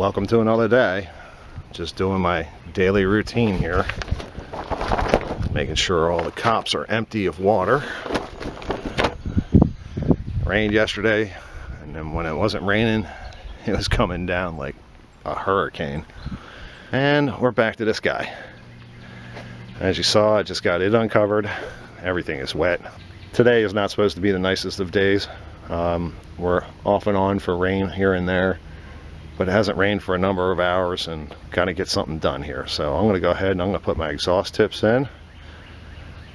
welcome to another day. Just doing my daily routine here, making sure all the cops are empty of water. Rained yesterday, and then when it wasn't raining, it was coming down like a hurricane. And we're back to this guy. As you saw, I just got it uncovered. Everything is wet. Today is not supposed to be the nicest of days. We're off and on for rain here and there, but it hasn't rained for a number of hours, and got to get something done here. So I'm going to go ahead and I'm going to put my exhaust tips in.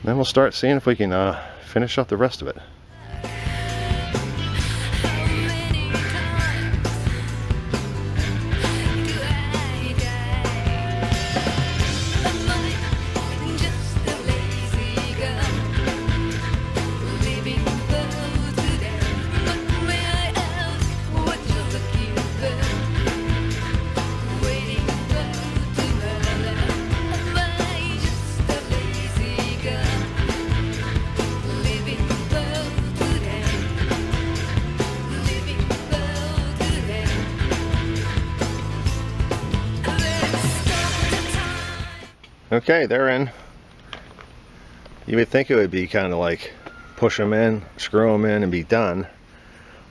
Then we'll start seeing if we can finish up the rest of it. Okay, they're in. You would think it would be kind of like push them in, screw them in, and be done.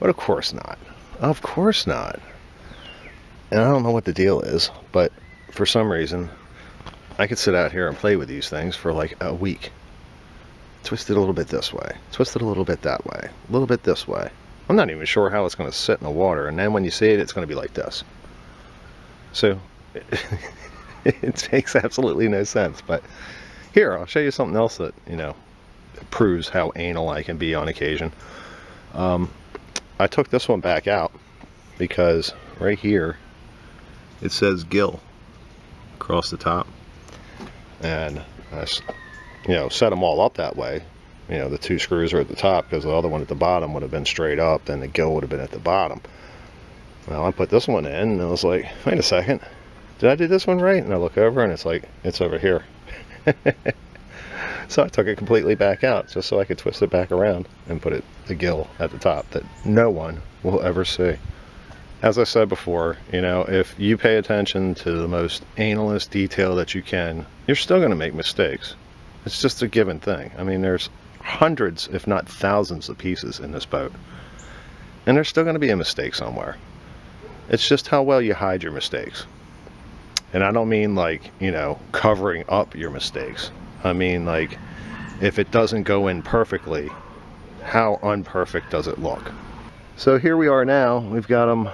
But of course not. Of course not. And I don't know what the deal is, but for some reason, I could sit out here and play with these things for like a week. Twist it a little bit this way. Twist it a little bit that way. A little bit this way. I'm not even sure how it's going to sit in the water. And then when you see it, it's going to be like this. So... it makes absolutely no sense. But here, I'll show you something else that, you know, proves how anal I can be on occasion. I took this one back out because right here it says gill across the top, and I, you know, set them all up that way. You know, the two screws are at the top because the other one at the bottom would have been straight up, and the gill would have been at the bottom. Well, I put this one in and I was like, wait a second, did I do this one right? And I look over and it's like, it's over here. So I took it completely back out just so I could twist it back around and put the gill at the top that no one will ever see. As I said before, you know, if you pay attention to the most analist detail that you can, you're still going to make mistakes. It's just a given thing. I mean, there's hundreds, if not thousands of pieces in this boat. And there's still going to be a mistake somewhere. It's just how well you hide your mistakes. And I don't mean like, you know, covering up your mistakes. I mean like, if it doesn't go in perfectly, how unperfect does it look? So here we are now. We've got them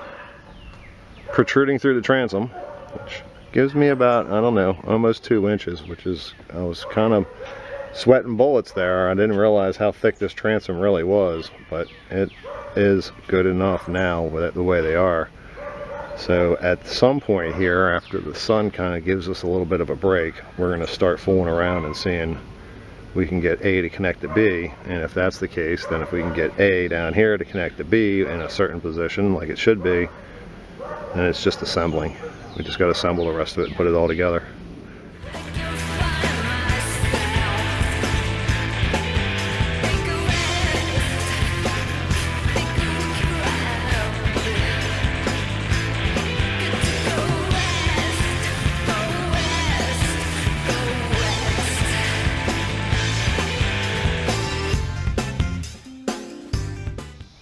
protruding through the transom, which gives me about, I don't know, almost 2 inches, which is, I was kind of sweating bullets there. I didn't realize how thick this transom really was, but it is good enough now with the way they are. So at some point here, after the sun kind of gives us a little bit of a break, we're going to start fooling around and seeing we can get A to connect to B. And if that's the case, then if we can get A down here to connect to B in a certain position like it should be, then it's just assembling. We just got to assemble the rest of it and put it all together.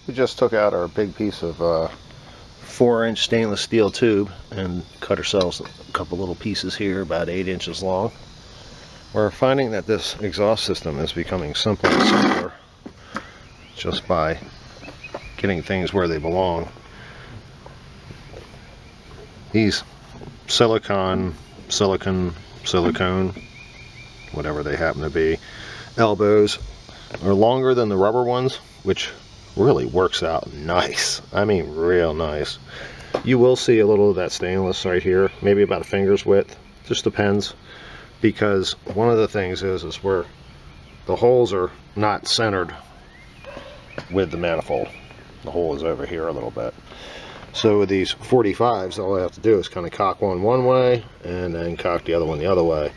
We just took out our big piece of 4-inch stainless steel tube and cut ourselves a couple little pieces here about 8 inches long. We're finding that this exhaust system is becoming simpler and simpler just by getting things where they belong. These silicone, whatever they happen to be, elbows are longer than the rubber ones, which really works out nice. I mean, real nice. You will see a little of that stainless right here, maybe about a finger's width, just depends, because one of the things is where the holes are not centered with the manifold. The hole is over here a little bit. So with these 45s, all I have to do is kind of cock one way and then cock the other one the other way,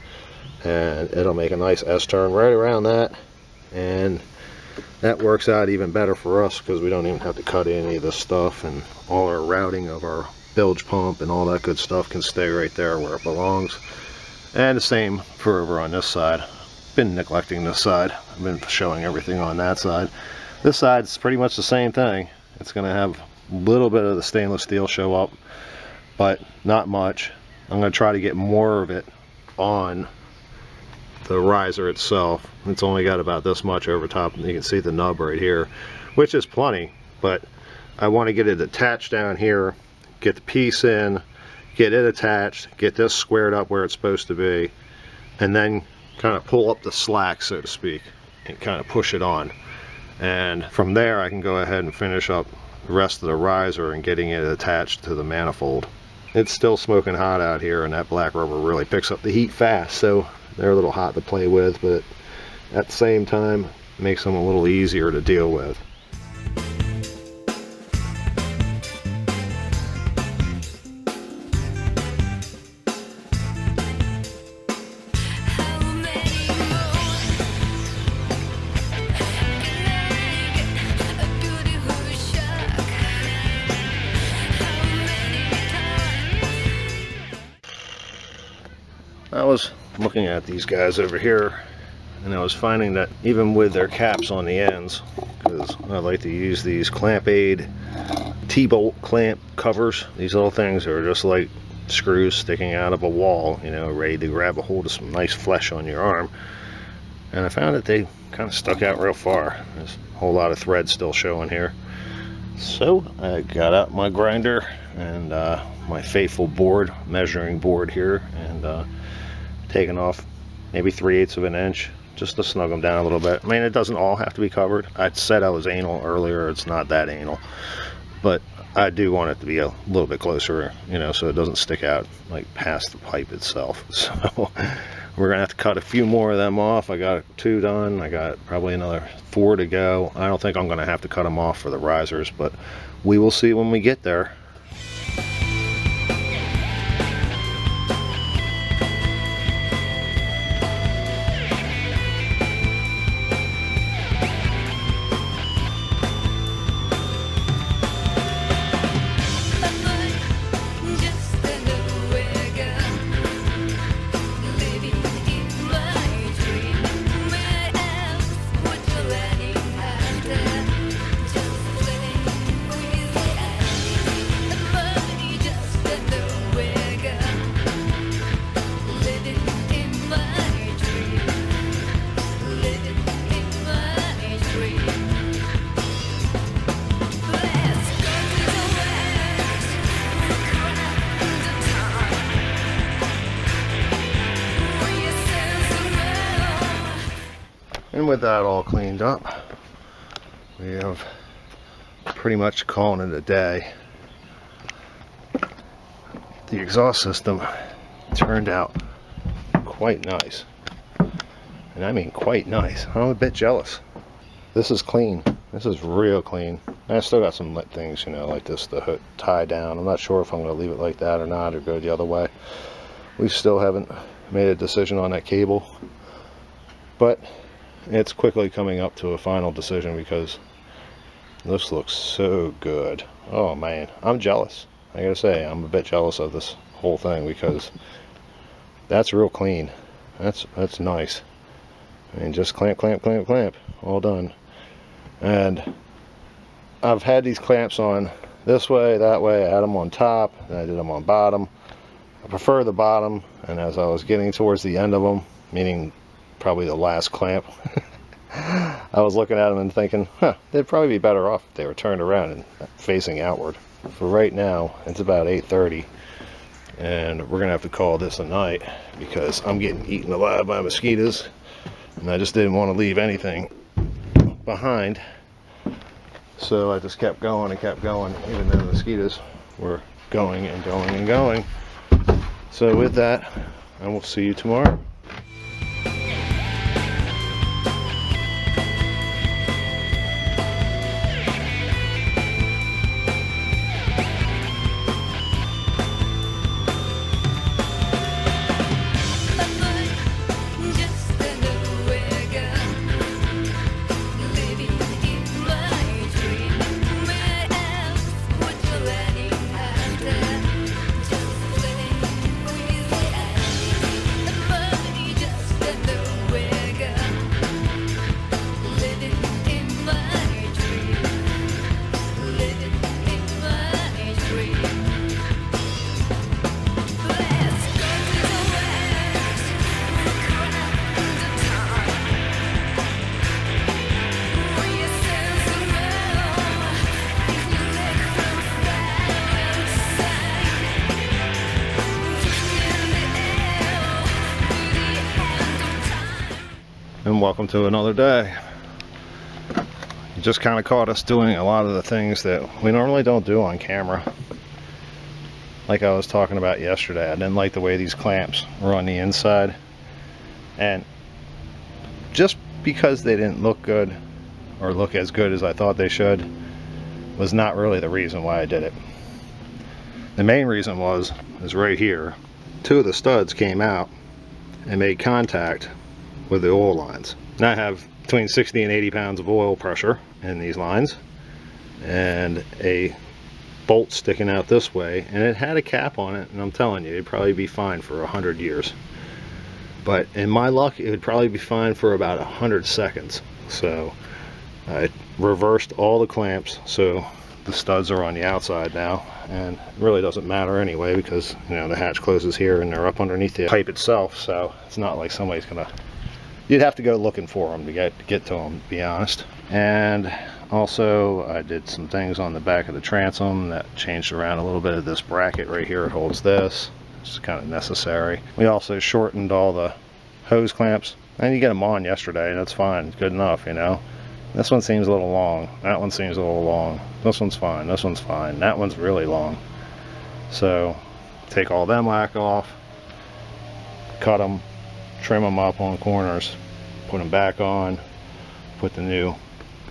and it'll make a nice S-turn right around that, and that works out even better for us because we don't even have to cut any of this stuff, and all our routing of our bilge pump and all that good stuff can stay right there where it belongs. And the same for over on this side. Been neglecting this side. I've been showing everything on that side. This side's pretty much the same thing. It's going to have a little bit of the stainless steel show up, but not much. I'm going to try to get more of it on the riser itself. It's only got about this much over top, and you can see the nub right here, which is plenty, but I want to get it attached down here, get the piece in, get it attached, get this squared up where it's supposed to be, and then kind of pull up the slack, so to speak, and kind of push it on. And from there I can go ahead and finish up the rest of the riser and getting it attached to the manifold. It's still smoking hot out here, and that black rubber really picks up the heat fast, so they're a little hot to play with, but at the same time makes them a little easier to deal with. I was looking at these guys over here, and I was finding that even with their caps on the ends, because I like to use these clamp aid T-bolt clamp covers, these little things are just like screws sticking out of a wall, you know, ready to grab a hold of some nice flesh on your arm. And I found that they kind of stuck out real far. There's a whole lot of thread still showing here. So I got out my grinder and my faithful board, measuring board here, and taking off maybe 3/8 of an inch just to snug them down a little bit. I mean, it doesn't all have to be covered. I said I was anal earlier. It's not that anal, but I do want it to be a little bit closer, you know, so it doesn't stick out like past the pipe itself. So we're gonna have to cut a few more of them off. I got 2 done. I got probably another 4 to go. I don't think I'm gonna have to cut them off for the risers, but we will see when we get there. And with that all cleaned up, we have pretty much calling it a day. The exhaust system turned out quite nice. And I mean quite nice. I'm a bit jealous. This is clean. This is real clean. I still got some things, you know, like this to tie down. I'm not sure if I'm going to leave it like that or not, or go the other way. We still haven't made a decision on that cable. But it's quickly coming up to a final decision because this looks so good. Oh man, I'm jealous. I gotta say, I'm a bit jealous of this whole thing because that's real clean. That's nice. I mean, just clamp, clamp, clamp, clamp, all done. And I've had these clamps on this way, that way. I had them on top, and I did them on bottom. I prefer the bottom, and as I was getting towards the end of them, meaning probably the last clamp, I was looking at them and thinking, they'd probably be better off if they were turned around and facing outward. For right now, it's about 8:30, and we're gonna have to call this a night because I'm getting eaten alive by mosquitoes, and I just didn't want to leave anything behind. So I just kept going and kept going, even though the mosquitoes were going and going and going. So with that, I will see you tomorrow. Where else would you let him have that? welcome to another day. You just kind of caught us doing a lot of the things that we normally don't do on camera. Like I was talking about yesterday, I didn't like the way these clamps were on the inside, and just because they didn't look good or look as good as I thought they should was not really the reason why I did it. The main reason is right here. Two of the studs came out and made contact with the oil lines. Now I have between 60 and 80 pounds of oil pressure in these lines, and a bolt sticking out this way, and it had a cap on it, and I'm telling you, it'd probably be fine for 100 years. But in my luck, it would probably be fine for about 100 seconds. So I reversed all the clamps, so the studs are on the outside now, and it really doesn't matter anyway, because you know the hatch closes here and they're up underneath the pipe itself, so it's not like somebody's gonna, you'd have to go looking for them to get to them, to be honest. And also I did some things on the back of the transom that changed around a little bit of this bracket right here. It holds this. It's kind of necessary. We also shortened all the hose clamps, and you get them on yesterday and that's fine, it's good enough, you know. This one seems a little long, that one seems a little long, this one's fine, this one's fine, that one's really long. So take all them whack off, cut them, trim them up on corners, put them back on, put the new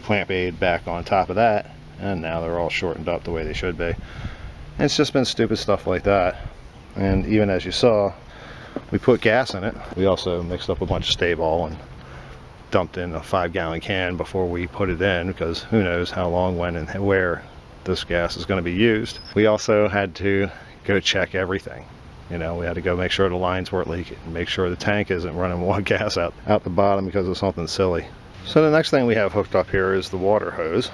clamp aid back on top of that, and now they're all shortened up the way they should be. And it's just been stupid stuff like that. And even as you saw, we put gas in it. We also mixed up a bunch of Stay-Ball and dumped in a 5-gallon can before we put it in, because who knows how long, when, and where this gas is going to be used. We also had to go check everything. You know, we had to go make sure the lines weren't leaking, make sure the tank isn't running more gas out the bottom because of something silly. So the next thing we have hooked up here is the water hose.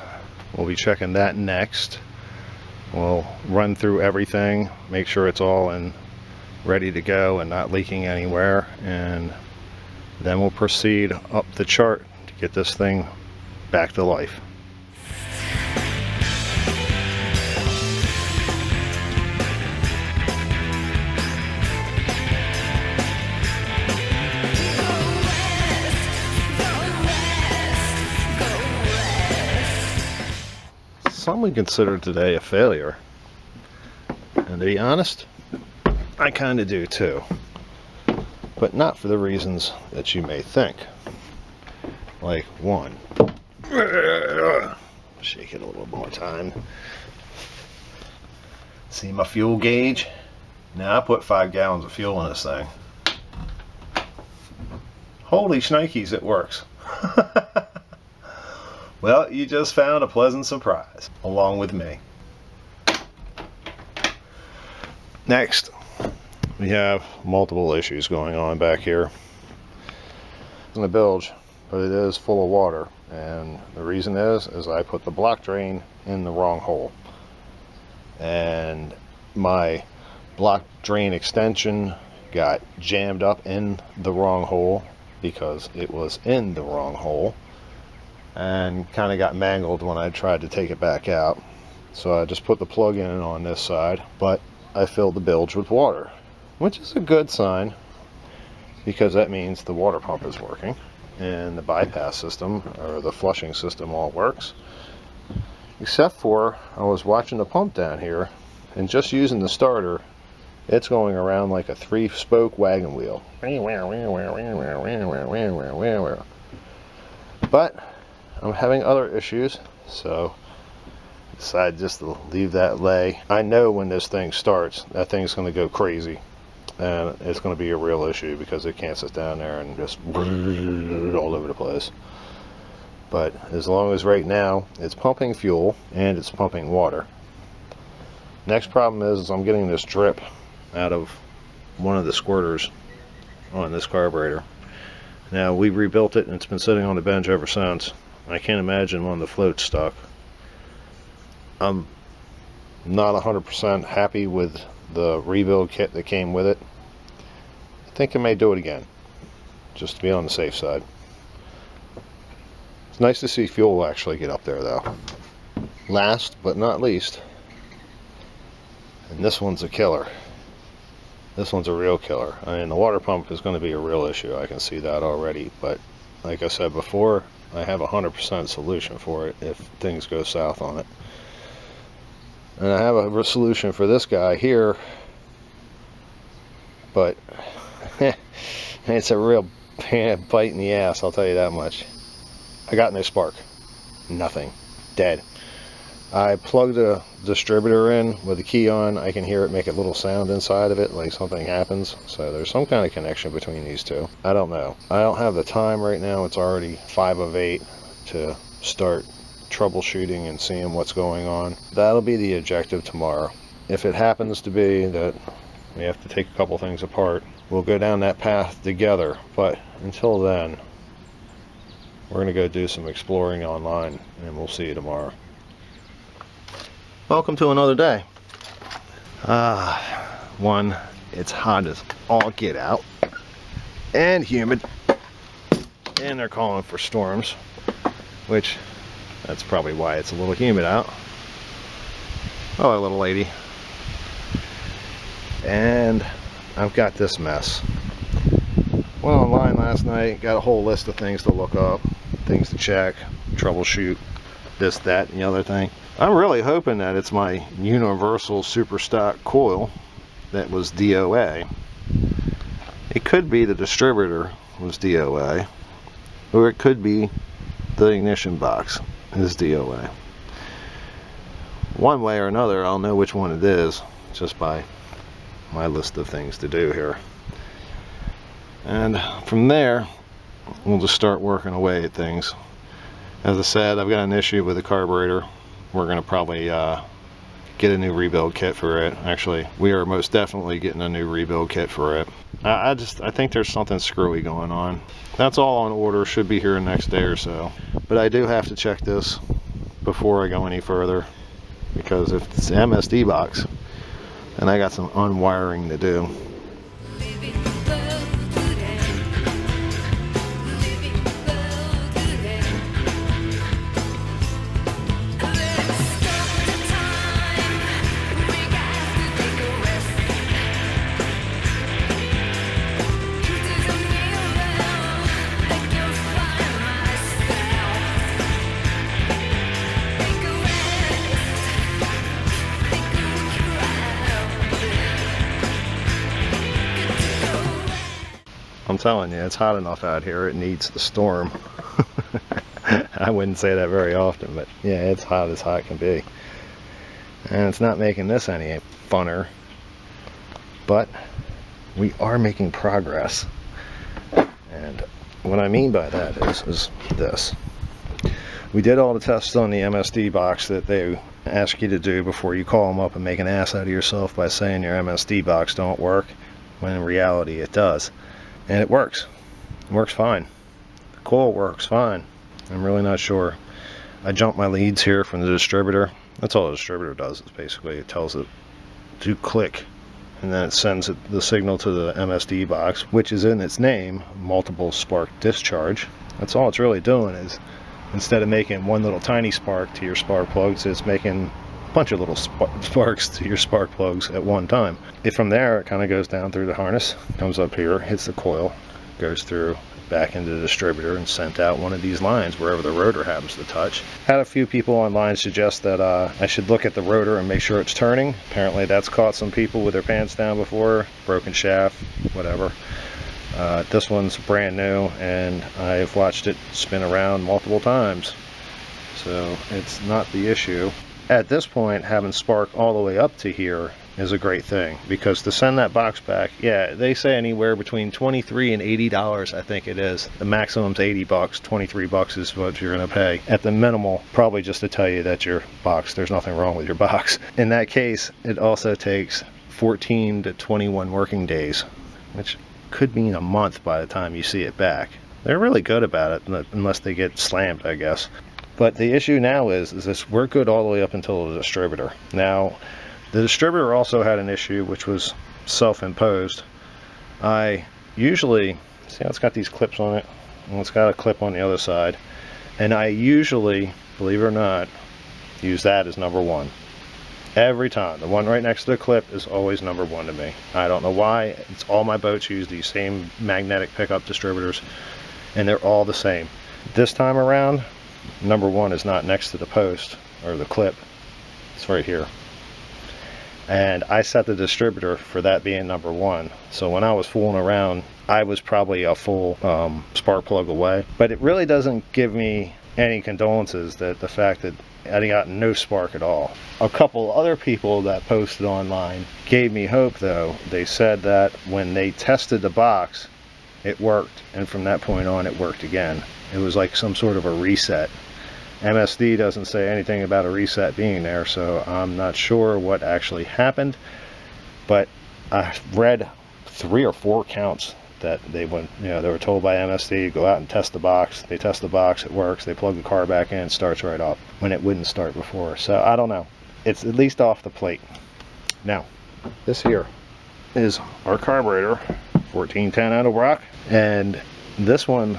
We'll be checking that next. We'll run through everything, make sure it's all in ready to go and not leaking anywhere, and then we'll proceed up the chart to get this thing back to life. Some would consider today a failure, and to be honest, I kind of do too, but not for the reasons that you may think. Like, one, shake it a little more time. See my fuel gauge? Now I put 5 gallons of fuel in this thing. Holy shnikes, it works. Well, you just found a pleasant surprise, along with me. Next, we have multiple issues going on back here. It's in a bilge, but it is full of water, and the reason is I put the block drain in the wrong hole, and my block drain extension got jammed up in the wrong hole because it was in the wrong hole, and kind of got mangled when I tried to take it back out. So I just put the plug in on this side, but I filled the bilge with water, which is a good sign, because that means the water pump is working and the bypass system or the flushing system all works, except for I was watching the pump down here, and just using the starter, it's going around like a 3-spoke wagon wheel. But I'm having other issues, so I decided just to leave that lay. I know when this thing starts, that thing's going to go crazy, and it's going to be a real issue because it can't sit down there and just all over the place. But as long as right now it's pumping fuel and it's pumping water. Next problem is I'm getting this drip out of one of the squirters on this carburetor. Now, we rebuilt it and it's been sitting on the bench ever since. I can't imagine one of the floats stuck. I'm not 100% happy with the rebuild kit that came with it. I think I may do it again, just to be on the safe side. It's nice to see fuel actually get up there though. Last but not least, and this one's a killer. This one's a real killer. I mean, the water pump is going to be a real issue. I can see that already, but like I said before, I have 100% solution for it if things go south on it. And I have a solution for this guy here, but it's a real bite in the ass, I'll tell you that much. I got no spark. Nothing. Dead. I plugged a distributor in with the key on. I can hear it make a little sound inside of it, like something happens. So there's some kind of connection between these two. I don't know. I don't have the time right now. It's already 5 of 8 to start troubleshooting and seeing what's going on. That'll be the objective tomorrow. If it happens to be that we have to take a couple things apart, we'll go down that path together. But until then, we're going to go do some exploring online, and we'll see you tomorrow. Welcome to another day. One, it's hot as all get out and humid, and they're calling for storms, which that's probably why it's a little humid out. Oh, little lady. And I've got this mess. Went online last night, got a whole list of things to look up, things to check, troubleshoot, this, that, and the other thing. I'm really hoping that it's my universal super stock coil that was DOA. It could be the distributor was DOA, or it could be the ignition box is DOA. One way or another, I'll know which one it is just by my list of things to do here. And from there, we'll just start working away at things. As I said, I've got an issue with the carburetor. We're going to probably get a new rebuild kit for it. Actually, we are most definitely getting a new rebuild kit for it. I think there's something screwy going on. That's all on order, should be here next day or so. But I do have to check this before I go any further, because if it's the MSD box, then I got some unwiring to do. I'm telling you, it's hot enough out here, it needs the storm. I wouldn't say that very often, but yeah, it's hot as hot can be. And it's not making this any funner, but we are making progress. And what I mean by that is this. We did all the tests on the MSD box that they ask you to do before you call them up and make an ass out of yourself by saying your MSD box don't work, when in reality it does. And it works. It works fine. The coil works fine. I'm really not sure. I jumped my leads here from the distributor. That's all the distributor does, is basically it tells it to click, and then it sends the signal to the MSD box, which is in its name, multiple spark discharge. That's all it's really doing, is instead of making one little tiny spark to your spark plugs, it's making a bunch of little sparks to your spark plugs at one time. From there, it kind of goes down through the harness, comes up here, hits the coil, goes through back into the distributor and sent out one of these lines wherever the rotor happens to touch. Had a few people online suggest that I should look at the rotor and make sure it's turning. Apparently that's caught some people with their pants down before, broken shaft, whatever. This one's brand new, and I've watched it spin around multiple times, so it's not the issue. At this point, having spark all the way up to here is a great thing, because to send that box back, yeah, they say anywhere between $23 and $80, I think it is. The maximum's 80 bucks, 23 bucks is what you're gonna pay. At the minimal, probably just to tell you that your box, there's nothing wrong with your box. In that case, it also takes 14 to 21 working days, which could mean a month by the time you see it back. They're really good about it, unless they get slammed, I guess. But the issue now is this, we're good all the way up until the distributor. Now, the distributor also had an issue, which was self-imposed. I usually, see how it's got these clips on it? And it's got a clip on the other side. And I usually, believe it or not, use that as number one. Every time. The one right next to the clip is always number one to me. I don't know why. It's all my boats use these same magnetic pickup distributors. and they're all the same. This time around, number 1 is not next to the post or the clip, it's right here. And I set the distributor for that being number 1. So when I was fooling around, I was probably a full spark plug away. But it really doesn't give me any condolences that the fact that I got no spark at all. A couple other people that posted online gave me hope though. They said that when they tested the box, it worked. And from that point on, it worked again. It was like some sort of a reset. MSD doesn't say anything about a reset being there, so I'm not sure what actually happened, but I read 3 or 4 counts that they went, they were told by MSD, go out and test the box. They test the box, it works. They plug the car back in, it starts right up when it wouldn't start before. So I don't know. It's at least off the plate. Now, this here is our carburetor, 1410 out of Rock, and this one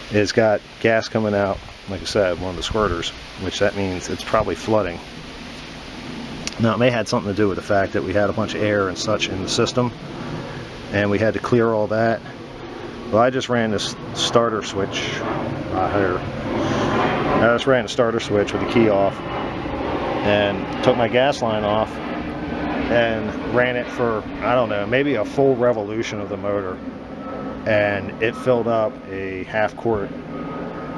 has got gas coming out. Like I said, one of the squirters, which that means it's probably flooding. Now, it may have something to do with the fact that we had a bunch of air and such in the system, and we had to clear all that. Well, I just ran this starter switch here. I just ran the starter switch with the key off, and took my gas line off, and ran it for, I don't know, maybe a full revolution of the motor, and it filled up a half-quart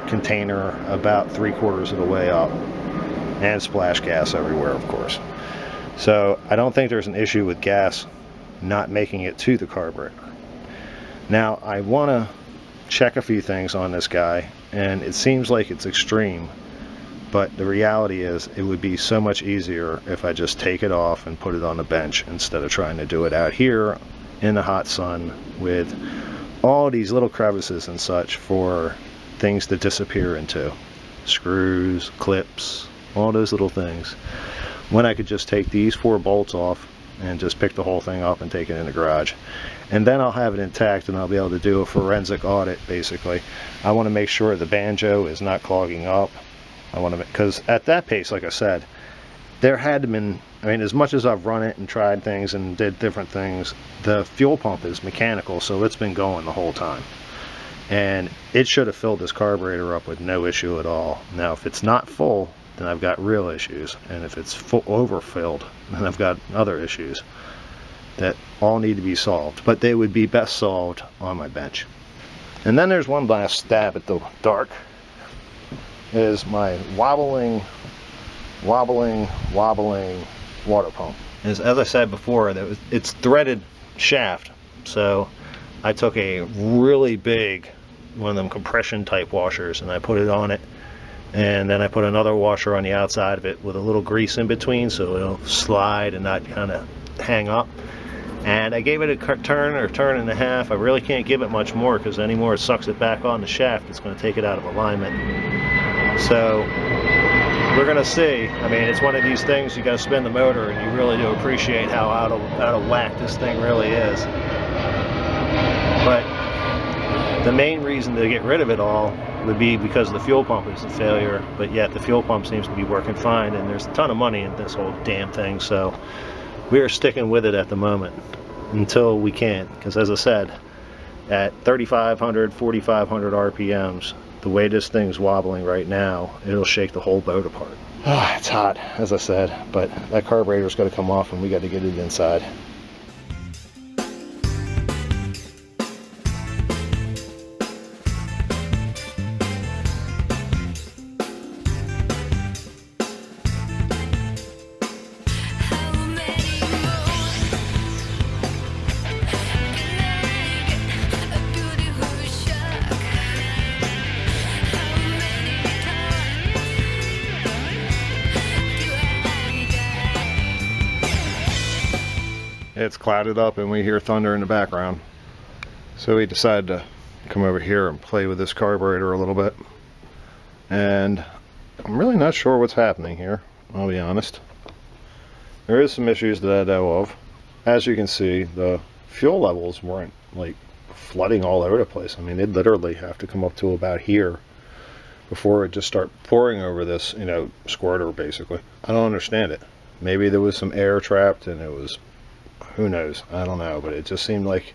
container about 3/4 of the way up, and splash gas everywhere, of course. So I don't think there's an issue with gas not making it to the carburetor. Now I want to check a few things on this guy, and it seems like it's extreme, but the reality is it would be so much easier if I just take it off and put it on the bench instead of trying to do it out here in the hot sun with all these little crevices and such for things to disappear into. Screws, clips, all those little things. When I could just take these 4 bolts off and just pick the whole thing up and take it in the garage. And then I'll have it intact and I'll be able to do a forensic audit basically. I want to make sure the banjo is not clogging up. I want to, because at that pace, like I said, there had been, I mean, as much as I've run it and tried things and did different things, the fuel pump is mechanical, so it's been going the whole time. And it should have filled this carburetor up with no issue at all. Now if it's not full, then I've got real issues, and if it's full overfilled, then I've got other issues that all need to be solved, but they would be best solved on my bench. And then there's one last stab at the dark, is my wobbling water pump. As I said before, it's threaded shaft, so I took a really big one of them compression type washers and I put it on it, and then I put another washer on the outside of it with a little grease in between so it'll slide and not kind of hang up. And I gave it a turn or turn and a half. I really can't give it much more, because any more it sucks it back on the shaft, it's going to take it out of alignment. So we're going to see. I mean, it's one of these things, you got to spin the motor and you really do appreciate how out of whack this thing really is. But the main reason to get rid of it all would be because the fuel pump is a failure, but yet the fuel pump seems to be working fine, and there's a ton of money in this whole damn thing, so we are sticking with it at the moment until we can, because as I said, at 3,500, 4,500 RPMs, the way this thing's wobbling right now, it'll shake the whole boat apart. It's hot, as I said, but that carburetor's got to come off and we got to get it inside. It's clouded up and we hear thunder in the background, so we decided to come over here and play with this carburetor a little bit, and I'm really not sure what's happening here, I'll be honest. There is some issues that I know of. As you can see, the fuel levels weren't like flooding all over the place. I mean, they'd literally have to come up to about here before it just start pouring over this, you know, squirter basically. I don't understand it. Maybe there was some air trapped and it was, who knows, I don't know, but it just seemed like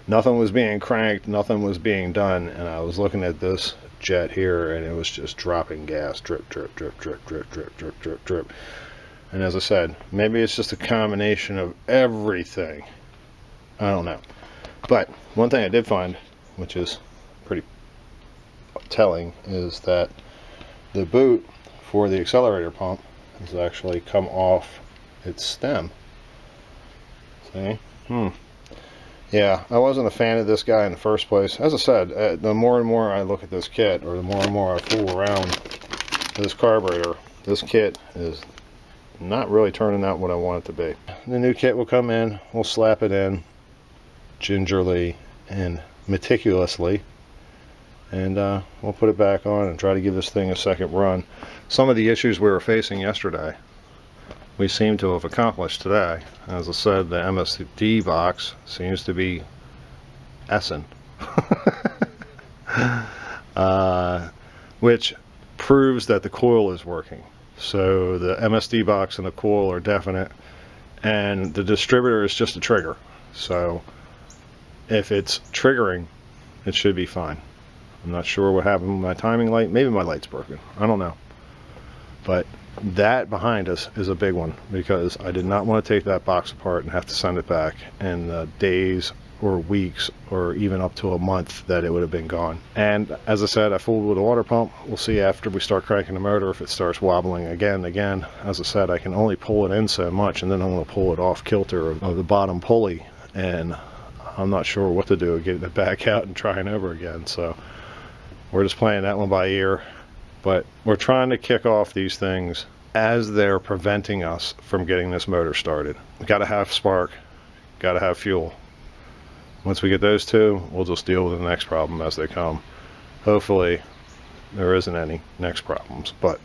Nothing was being cranked, nothing was being done, and I was looking at this jet here, and it was just dropping gas, drip, drip, drip, drip, drip, drip, drip, drip, drip. And as I said, maybe it's just a combination of everything. I don't know. But one thing I did find, which is pretty telling, is that the boot for the accelerator pump has actually come off its stem. See? Yeah, I wasn't a fan of this guy in the first place. As I said, the more and more I look at this kit, or the more and more I fool around this carburetor, this kit is not really turning out what I want it to be. The new kit will come in, we'll slap it in gingerly and meticulously, and we'll put it back on and try to give this thing a second run. Some of the issues we were facing yesterday, we seem to have accomplished today. As I said, the MSD box seems to be essing, which proves that the coil is working. So the MSD box and the coil are definite, and the distributor is just a trigger. So if it's triggering, it should be fine. I'm not sure what happened with my timing light. Maybe my light's broken. I don't know. But that behind us is a big one, because I did not want to take that box apart and have to send it back in the days or weeks or even up to a month that it would have been gone. And as I said, I fooled with a water pump. We'll see after we start cranking the motor if it starts wobbling again. As I said, I can only pull it in so much, and then I'm going to pull it off kilter of the bottom pulley, and I'm not sure what to do, getting it back out and trying over again. So we're just playing that one by ear. But we're trying to kick off these things as they're preventing us from getting this motor started. We got to have spark, got to have fuel. Once we get those two, we'll just deal with the next problem as they come. Hopefully there isn't any next problems, but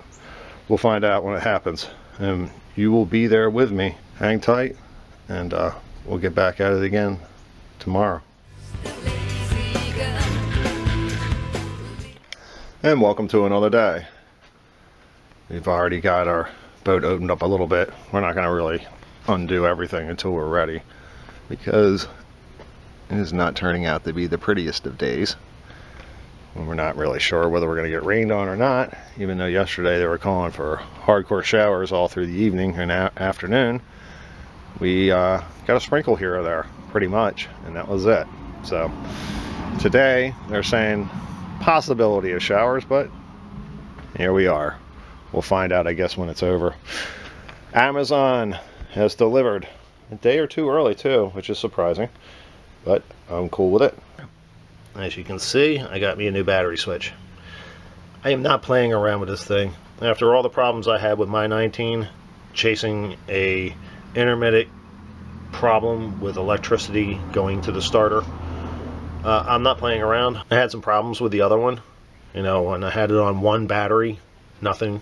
we'll find out when it happens, and you will be there with me. Hang tight, and we'll get back at it again tomorrow. And welcome to another day. We've already got our boat opened up a little bit. We're not going to really undo everything until we're ready, because it is not turning out to be the prettiest of days. And we're not really sure whether we're going to get rained on or not, even though yesterday they were calling for hardcore showers all through the evening and afternoon. We got a sprinkle here or there, pretty much, and that was it. So today they're saying possibility of showers, but here we are. We'll find out, I guess, when it's over. Amazon has delivered a day or two early too, which is surprising, but I'm cool with it. As you can see, I got me a new battery switch. I am not playing around with this thing. After all the problems I had with my 19, chasing a intermittent problem with electricity going to the starter, I'm not playing around. I had some problems with the other one. You know, when I had it on one battery, nothing.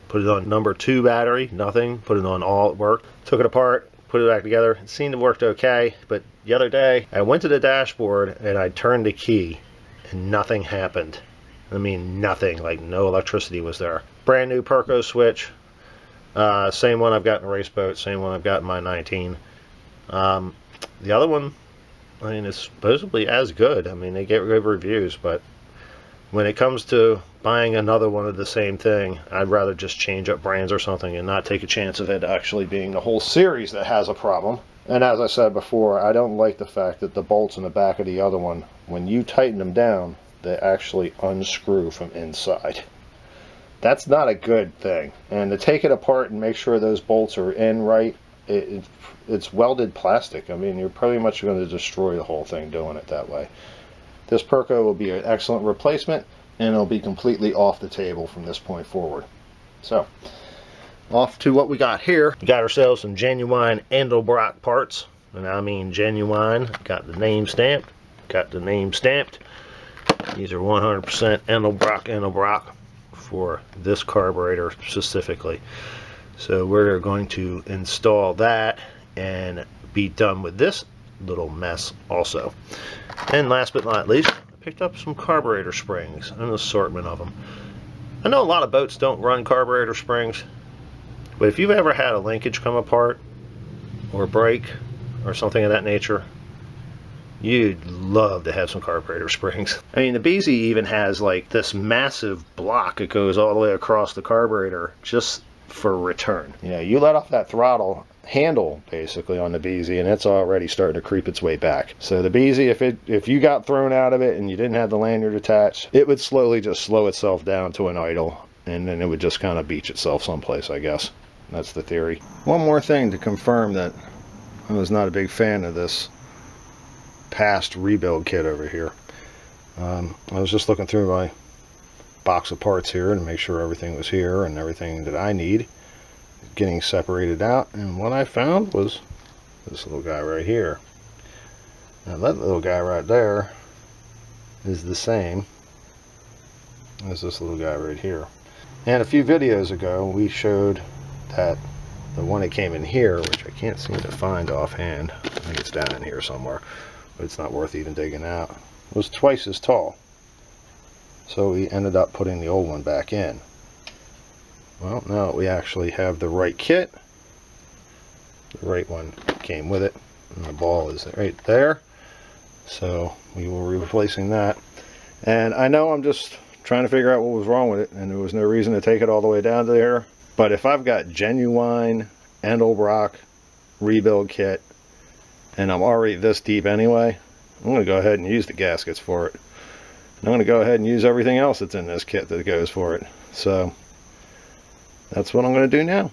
Put it on number 2 battery, nothing. Put it on all, it worked. Took it apart, put it back together. It seemed to work okay, but the other day I went to the dashboard and I turned the key and nothing happened. I mean, nothing. Like, no electricity was there. Brand new Perco switch. Same one I've got in a race boat, same one I've got in my 19. The other one, I mean, it's supposedly as good. I mean, they get good reviews, but when it comes to buying another one of the same thing, I'd rather just change up brands or something and not take a chance of it actually being the whole series that has a problem. And as I said before, I don't like the fact that the bolts in the back of the other one, when you tighten them down, they actually unscrew from inside. That's not a good thing. And to take it apart and make sure those bolts are in right, it's welded plastic. I mean, you're pretty much going to destroy the whole thing doing it that way. This Perco will be an excellent replacement, and it'll be completely off the table from this point forward. So, off to what we got here. We got ourselves some genuine Endelbrock parts, and I mean genuine. Got the name stamped. Got the name stamped. These are 100% Endelbrock for this carburetor specifically. So we're going to install that and be done with this little mess also. And last but not least, I picked up some carburetor springs, an assortment of them. I know a lot of boats don't run carburetor springs, but if you've ever had a linkage come apart or break or something of that nature, You'd love to have some carburetor springs. I mean, the bilge even has like this massive block that goes all the way across the carburetor just for return. You know, you let off that throttle handle basically on the bilge and it's already starting to creep its way back. So the bilge, if you got thrown out of it and you didn't have the lanyard attached, it would slowly just slow itself down to an idle, and then it would just kind of beach itself someplace, I guess. That's the theory. One more thing to confirm that I was not a big fan of this past rebuild kit over here. I was just looking through my box of parts here to make sure everything was here and everything that I need getting separated out, and what I found was this little guy right here. Now that little guy right there is the same as this little guy right here. And a few videos ago we showed that the one that came in here, which I can't seem to find offhand, I think it's down in here somewhere, but it's not worth even digging out, was twice as tall. So we ended up putting the old one back in. Well, now we actually have the right kit. The right one came with it, and the ball is right there. So we will be replacing that. And I know I'm just trying to figure out what was wrong with it, and there was no reason to take it all the way down to there. But if I've got genuine Endelbrock rebuild kit, and I'm already this deep anyway, I'm going to go ahead and use the gaskets for it. And I'm going to go ahead and use everything else that's in this kit that goes for it. So that's what I'm going to do now.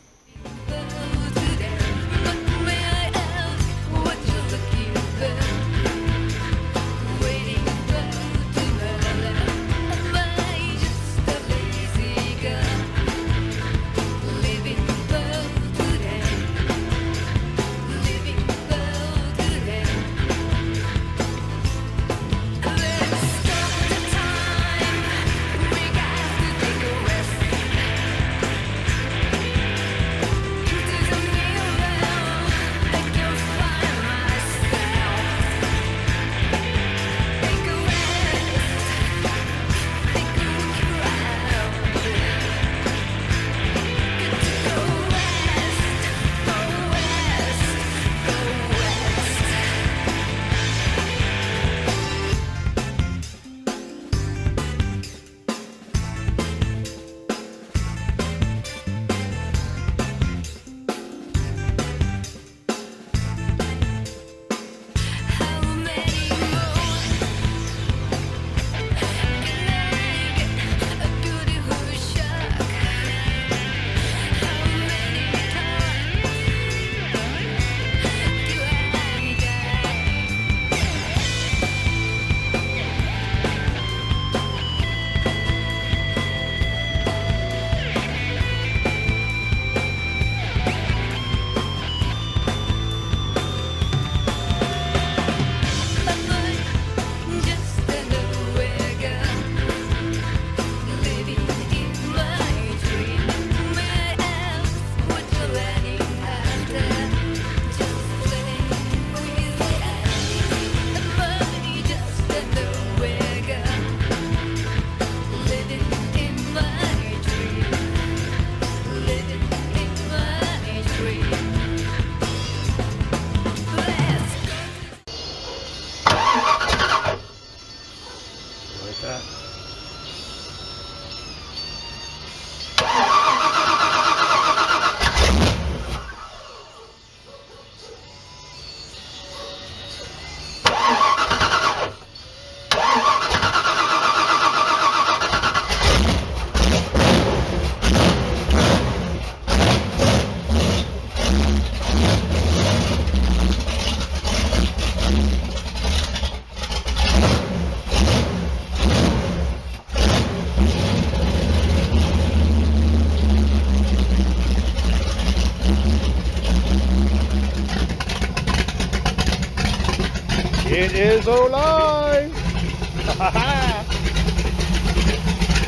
It is alive!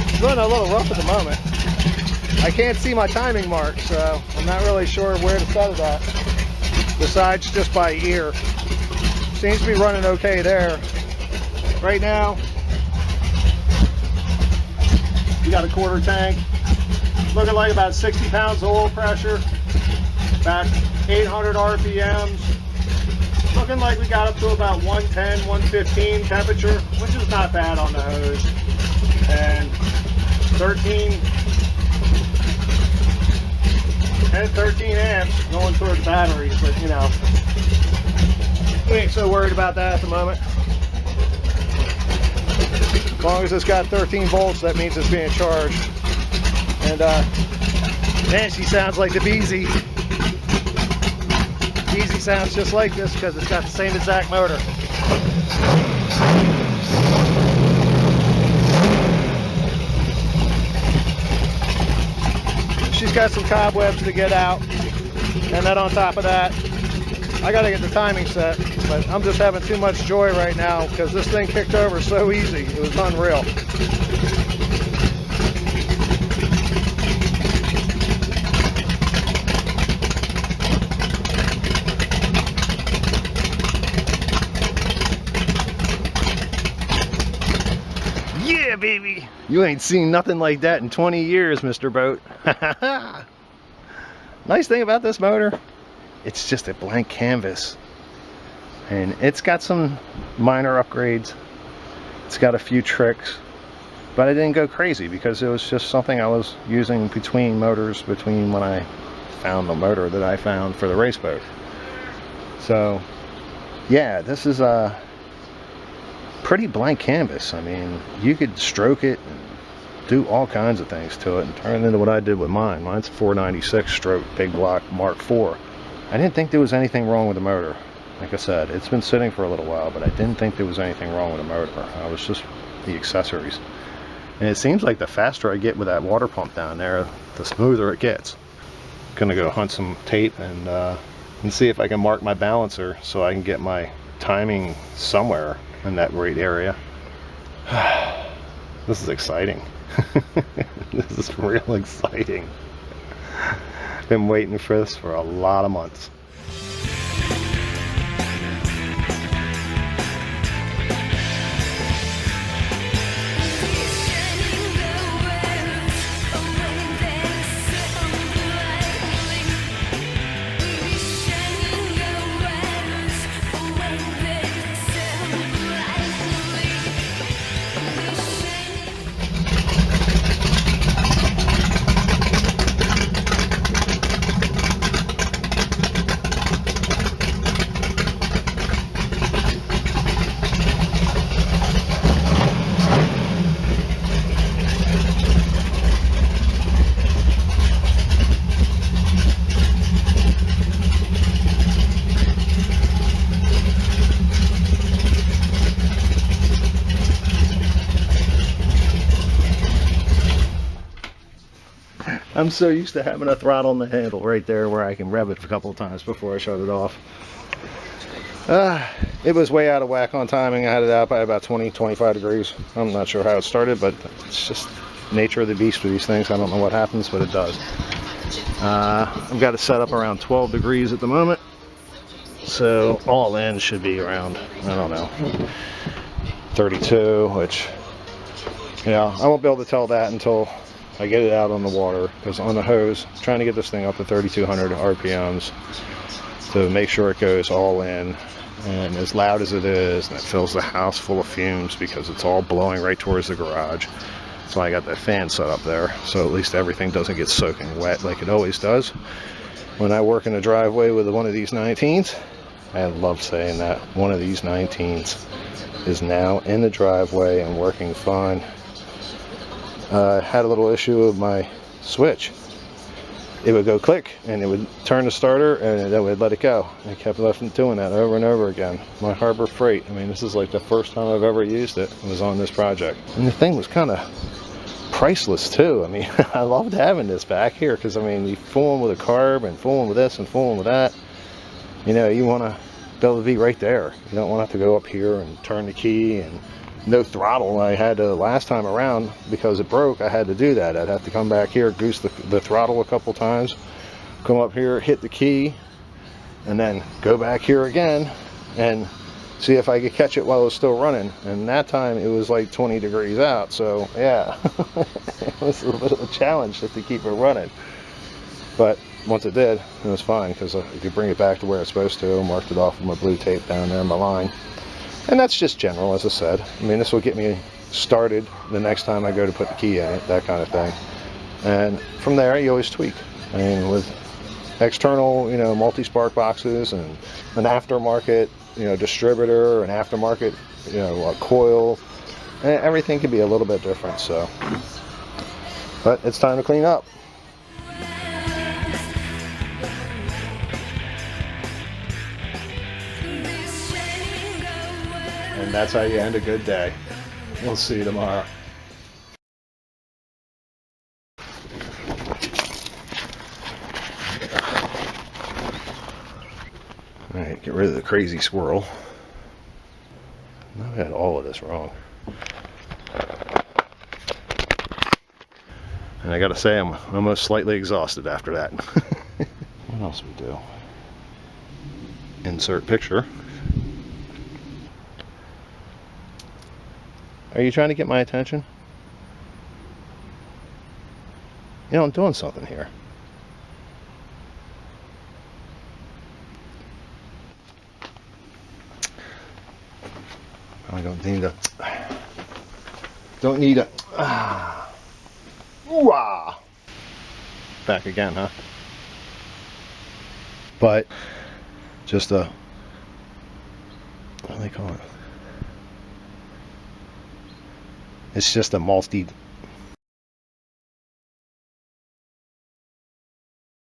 It's running a little rough at the moment. I can't see my timing mark, so I'm not really sure where to set it at, besides just by ear. Seems to be running okay there. Right now, you got a quarter tank, looking like about 60 pounds of oil pressure, about 800 RPMs. Looking like we got up to about 110, 115 temperature, which is not bad on the hose. And 13 amps going towards batteries, but you know, we ain't so worried about that at the moment. As long as it's got 13 volts, that means it's being charged. And man, she sounds like the Beezy. Beezy sounds just like this because it's got the same exact motor. She's got some cobwebs to get out, and then on top of that, I gotta get the timing set, but I'm just having too much joy right now because this thing kicked over so easy. It was unreal. Yeah, baby! You ain't seen nothing like that in 20 years, Mr. Boat. Nice thing about this motor, it's just a blank canvas. And it's got some minor upgrades. It's got a few tricks. But I didn't go crazy because it was just something I was using between motors, between when I found the motor that I found for the race boat. So, yeah, this is a pretty blank canvas. I mean, you could stroke it and do all kinds of things to it and turn it into what I did with mine. Mine's a 496 stroke big block Mark IV. I didn't think there was anything wrong with the motor. Like I said, it's been sitting for a little while, but I didn't think there was anything wrong with the motor. I was just the accessories. And it seems like the faster I get with that water pump down there, the smoother it gets. Gonna go hunt some tape and see if I can mark my balancer so I can get my timing somewhere in that right area. This is exciting. This is real exciting. Been waiting for this for a lot of months. I'm so used to having a throttle on the handle right there where I can rev it a couple of times before I shut it off. It was way out of whack on timing. I had it out by about 20-25 degrees. I'm not sure how it started, but it's just nature of the beast with these things. I don't know what happens, but it does. I've got it set up around 12 degrees at the moment. So all in should be around, I don't know, 32, which, yeah, I won't be able to tell that until I get it out on the water, because on the hose, I'm trying to get this thing up to 3,200 RPMs to make sure it goes all in and as loud as it is, and it fills the house full of fumes because it's all blowing right towards the garage. So I got that fan set up there, so at least everything doesn't get soaking wet like it always does. When I work in the driveway with one of these 19s, I love saying that, one of these 19s is now in the driveway and working fine. Had a little issue with my switch. It would go click and it would turn the starter and then would let it go. I kept doing that over and over again. My Harbor Freight, I mean, this is like the first time I've ever used it, was on this project. And the thing was kind of priceless too. I mean, I loved having this back here because, I mean, you fooling with a carb and fooling with this and fooling with that. You know, you want to be able to be right there. You don't want to have to go up here and turn the key and no throttle. I had to, last time around, because it broke, I had to do that. I'd have to come back here, goose the throttle a couple times, come up here, hit the key, and then go back here again and see if I could catch it while it was still running. And that time it was like 20 degrees out, so yeah, it was a little bit of a challenge just to keep it running. But once it did, it was fine, because I could bring it back to where it's supposed to. Marked it off with my blue tape down there in my line. And that's just general, as I said. I mean, this will get me started the next time I go to put the key in it, that kind of thing. And from there, you always tweak. I mean, with external, multi-spark boxes and an aftermarket, distributor, an aftermarket, a coil, and everything can be a little bit different. So, but it's time to clean up. And that's how you end a good day. We'll see you tomorrow. Alright, get rid of the crazy squirrel. I've had all of this wrong. And I gotta say, I'm almost slightly exhausted after that. What else we do? Insert picture. Are you trying to get my attention? I'm doing something here. I don't need a ooh-ah. Back again, huh? But just a, what do they call it? It's just a